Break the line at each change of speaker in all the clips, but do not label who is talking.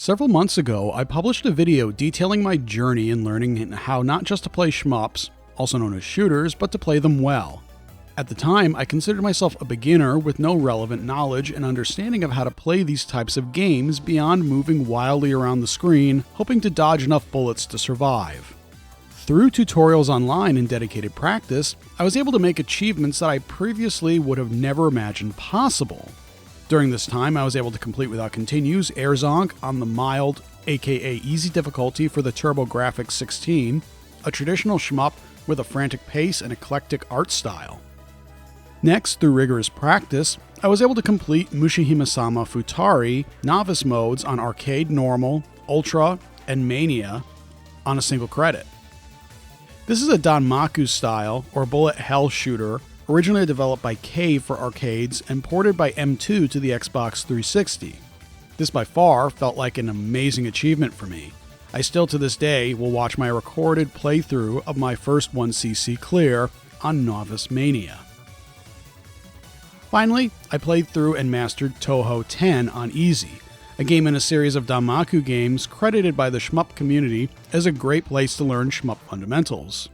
Several months ago, I published a video detailing my journey in learning how not just to play shmups, also known as shooters, but to play them well. At the time, I considered myself a beginner with no relevant knowledge and understanding of how to play these types of games beyond moving wildly around the screen, hoping to dodge enough bullets to survive. Through tutorials online and dedicated practice, I was able to make achievements that I previously would have never imagined possible. During this time, I was able to complete without continues Air Zonk on the mild, aka easy difficulty for the TurboGrafx 16, a traditional shmup with a frantic pace and eclectic art style. Next, through rigorous practice, I was able to complete Mushihime-sama Futari novice modes on Arcade Normal, Ultra, and Mania on a single credit. This is a Danmaku style, or bullet hell shooter, originally developed by Cave for arcades and ported by M2 to the Xbox 360. This by far felt like an amazing achievement for me. I still to this day will watch my recorded playthrough of my first 1cc clear on Novice Mania. Finally, I played through and mastered Touhou 10 on Easy, a game in a series of Danmaku games credited by the shmup community as a great place to learn shmup fundamentals.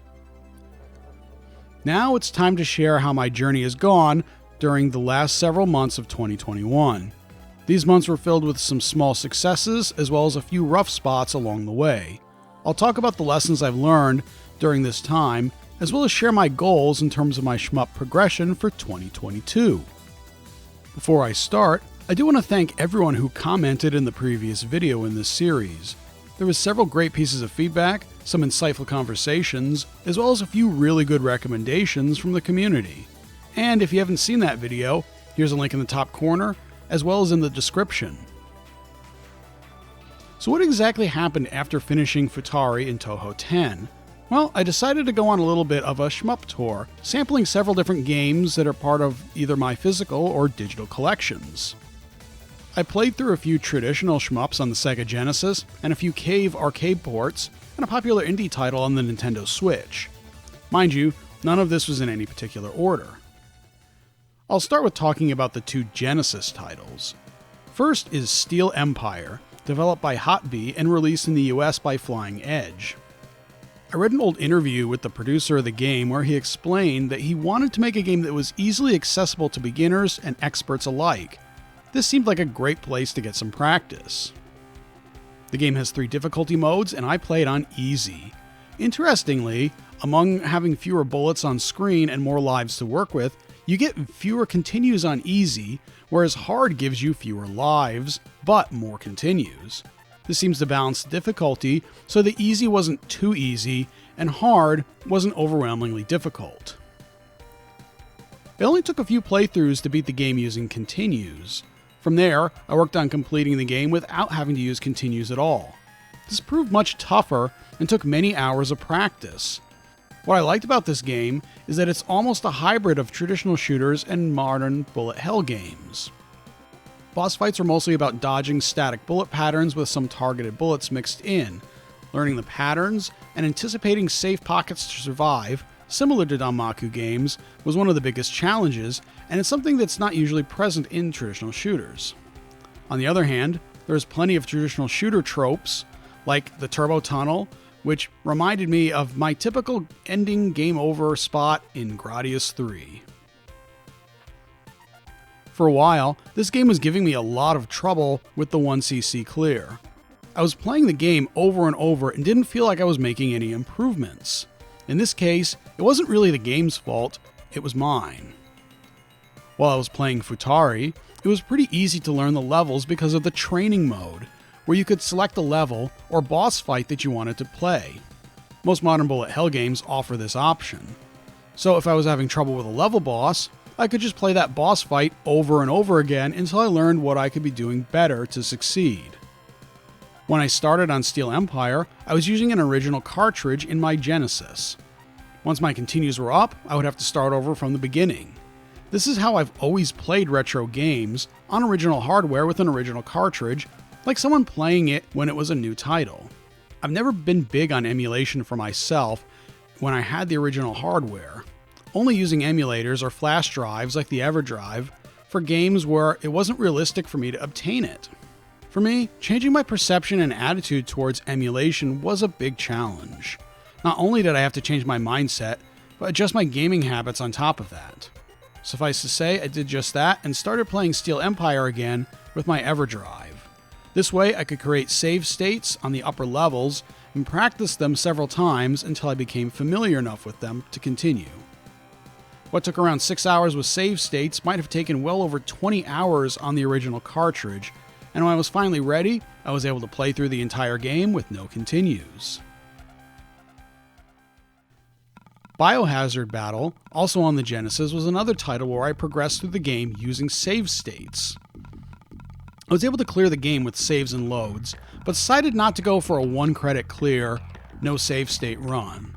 Now it's time to share how my journey has gone during the last several months of 2021. These months were filled with some small successes as well as a few rough spots along the way. I'll talk about the lessons I've learned during this time, as well as share my goals in terms of my shmup progression for 2022. Before I start, I do want to thank everyone who commented in the previous video in this series. There was several great pieces of feedback, some insightful conversations, as well as a few really good recommendations from the community. And if you haven't seen that video, here's a link in the top corner, as well as in the description. So what exactly happened after finishing Futari in Touhou 10? Well, I decided to go on a little bit of a shmup tour, sampling several different games that are part of either my physical or digital collections. I played through a few traditional shmups on the Sega Genesis, and a few Cave arcade ports, and a popular indie title on the Nintendo Switch. Mind you, none of this was in any particular order. I'll start with talking about the two Genesis titles. First is Steel Empire, developed by Hotbee and released in the US by Flying Edge. I read an old interview with the producer of the game where he explained that he wanted to make a game that was easily accessible to beginners and experts alike. This seemed like a great place to get some practice. The game has 3 difficulty modes, and I played on Easy. Interestingly, among having fewer bullets on screen and more lives to work with, you get fewer continues on Easy, whereas Hard gives you fewer lives, but more continues. This seems to balance the difficulty, so the Easy wasn't too easy, and Hard wasn't overwhelmingly difficult. It only took a few playthroughs to beat the game using continues. From there, I worked on completing the game without having to use continues at all. This proved much tougher and took many hours of practice. What I liked about this game is that it's almost a hybrid of traditional shooters and modern bullet hell games. Boss fights are mostly about dodging static bullet patterns with some targeted bullets mixed in. Learning the patterns and anticipating safe pockets to survive, similar to Danmaku games, was one of the biggest challenges, and it's something that's not usually present in traditional shooters. On the other hand, there's plenty of traditional shooter tropes, like the turbo tunnel, which reminded me of my typical ending game over spot in Gradius 3. For a while, this game was giving me a lot of trouble with the 1cc clear. I was playing the game over and over and didn't feel like I was making any improvements. In this case, it wasn't really the game's fault, it was mine. While I was playing Futari, it was pretty easy to learn the levels because of the training mode, where you could select a level or boss fight that you wanted to play. Most modern bullet hell games offer this option. So if I was having trouble with a level boss, I could just play that boss fight over and over again until I learned what I could be doing better to succeed. When I started on Steel Empire, I was using an original cartridge in my Genesis. Once my continues were up, I would have to start over from the beginning. This is how I've always played retro games, on original hardware with an original cartridge, like someone playing it when it was a new title. I've never been big on emulation for myself when I had the original hardware, only using emulators or flash drives like the EverDrive for games where it wasn't realistic for me to obtain it. For me, changing my perception and attitude towards emulation was a big challenge. Not only did I have to change my mindset, but adjust my gaming habits on top of that. Suffice to say, I did just that and started playing Steel Empire again with my EverDrive. This way, I could create save states on the upper levels and practice them several times until I became familiar enough with them to continue. What took around 6 hours with save states might have taken well over 20 hours on the original cartridge, and when I was finally ready, I was able to play through the entire game with no continues. Biohazard Battle, also on the Genesis, was another title where I progressed through the game using save states. I was able to clear the game with saves and loads, but decided not to go for a 1-credit clear, no save state run.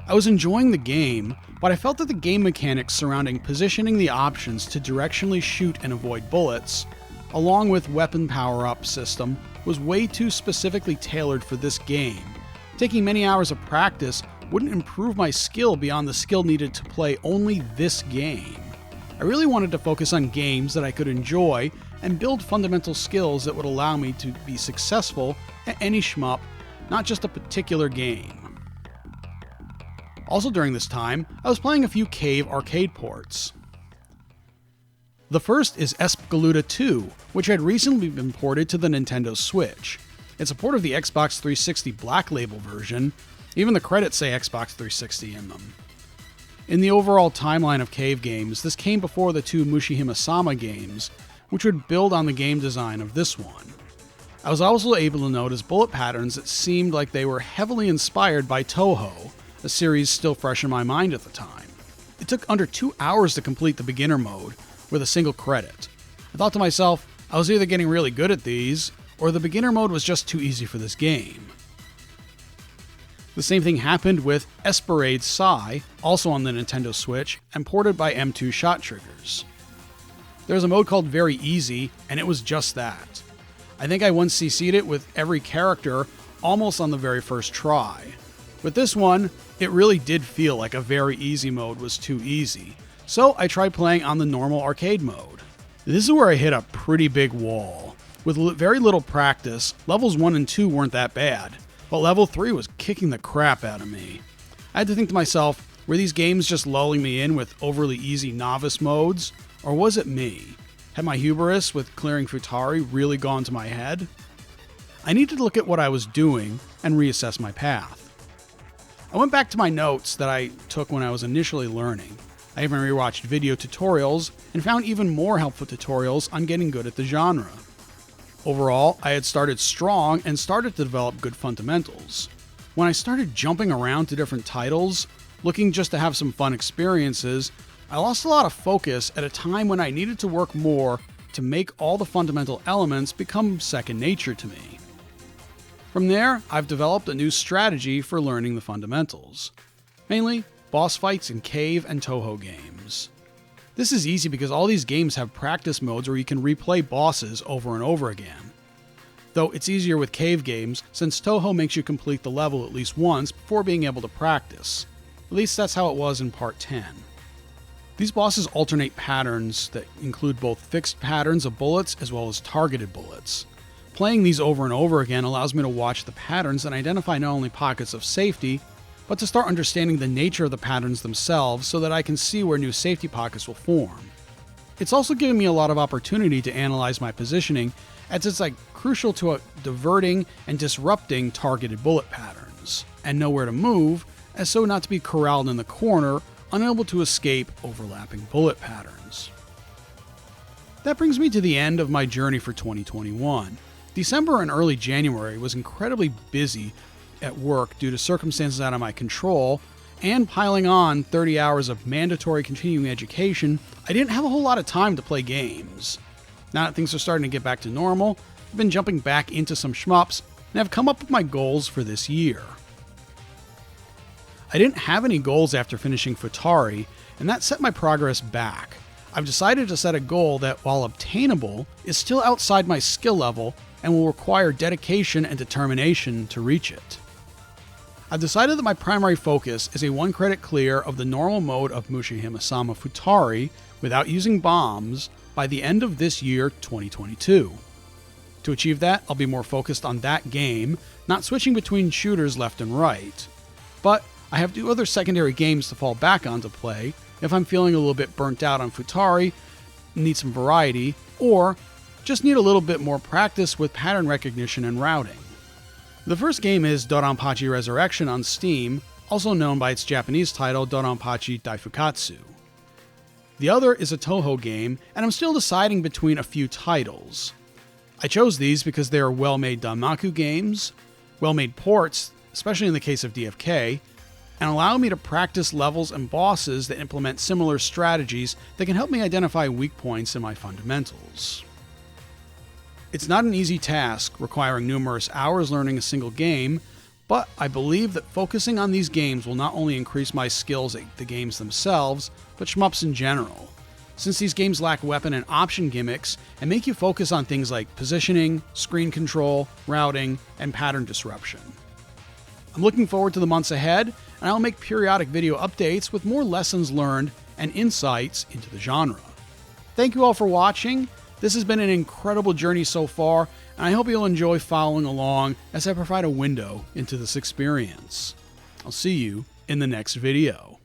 I was enjoying the game, but I felt that the game mechanics surrounding positioning the options to directionally shoot and avoid bullets, along with weapon power-up system, was way too specifically tailored for this game. Taking many hours of practice wouldn't improve my skill beyond the skill needed to play only this game. I really wanted to focus on games that I could enjoy and build fundamental skills that would allow me to be successful at any shmup, not just a particular game. Also during this time, I was playing a few Cave arcade ports. The first is Espgaluda 2, which had recently been ported to the Nintendo Switch. It's a port of the Xbox 360 Black Label version. Even the credits say Xbox 360 in them. In the overall timeline of Cave games, this came before the two Mushihime-sama games, which would build on the game design of this one. I was also able to notice bullet patterns that seemed like they were heavily inspired by Touhou, a series still fresh in my mind at the time. It took under 2 hours to complete the beginner mode with a single credit. I thought to myself, I was either getting really good at these, or the beginner mode was just too easy for this game. The same thing happened with Esperade Sai, also on the Nintendo Switch, and ported by M2 Shot Triggers. There's a mode called Very Easy, and it was just that. I think I once CC'd it with every character almost on the very first try. With this one, it really did feel like a Very Easy mode was too easy, so I tried playing on the normal arcade mode. This is where I hit a pretty big wall. With very little practice, levels 1 and 2 weren't that bad, but level 3 was kicking the crap out of me. I had to think to myself, were these games just lulling me in with overly easy novice modes, or was it me? Had my hubris with clearing Futari really gone to my head? I needed to look at what I was doing and reassess my path. I went back to my notes that I took when I was initially learning. I even rewatched video tutorials and found even more helpful tutorials on getting good at the genre. Overall, I had started strong and started to develop good fundamentals. When I started jumping around to different titles, looking just to have some fun experiences, I lost a lot of focus at a time when I needed to work more to make all the fundamental elements become second nature to me. From there, I've developed a new strategy for learning the fundamentals. Mainly, boss fights in Cave and Touhou games. This is easy because all these games have practice modes where you can replay bosses over and over again. Though it's easier with Cave games since Touhou makes you complete the level at least once before being able to practice. At least that's how it was in Part 10. These bosses alternate patterns that include both fixed patterns of bullets as well as targeted bullets. Playing these over and over again allows me to watch the patterns and identify not only pockets of safety, but to start understanding the nature of the patterns themselves so that I can see where new safety pockets will form. It's also given me a lot of opportunity to analyze my positioning, as it's crucial to diverting and disrupting targeted bullet patterns, and know where to move, as so not to be corralled in the corner, unable to escape overlapping bullet patterns. That brings me to the end of my journey for 2021. December and early January was incredibly busy at work due to circumstances out of my control, and piling on 30 hours of mandatory continuing education, I didn't have a whole lot of time to play games. Now that things are starting to get back to normal, I've been jumping back into some shmups and have come up with my goals for this year. I didn't have any goals after finishing Futari, and that set my progress back. I've decided to set a goal that, while obtainable, is still outside my skill level and will require dedication and determination to reach it. I've decided that my primary focus is a 1-credit clear of the normal mode of Mushihime-sama Futari without using bombs by the end of this year, 2022. To achieve that, I'll be more focused on that game, not switching between shooters left and right. But I have 2 other secondary games to fall back on to play if I'm feeling a little bit burnt out on Futari, need some variety, or just need a little bit more practice with pattern recognition and routing. The first game is Doronpachi Resurrection on Steam, also known by its Japanese title Doronpachi Daifukatsu. The other is a Toho game, and I'm still deciding between a few titles. I chose these because they are well-made Danmaku games, well-made ports, especially in the case of DFK, and allow me to practice levels and bosses that implement similar strategies that can help me identify weak points in my fundamentals. It's not an easy task, requiring numerous hours learning a single game, but I believe that focusing on these games will not only increase my skills at the games themselves, but shmups in general, since these games lack weapon and option gimmicks and make you focus on things like positioning, screen control, routing, and pattern disruption. I'm looking forward to the months ahead, and I'll make periodic video updates with more lessons learned and insights into the genre. Thank you all for watching. This has been an incredible journey so far, and I hope you'll enjoy following along as I provide a window into this experience. I'll see you in the next video.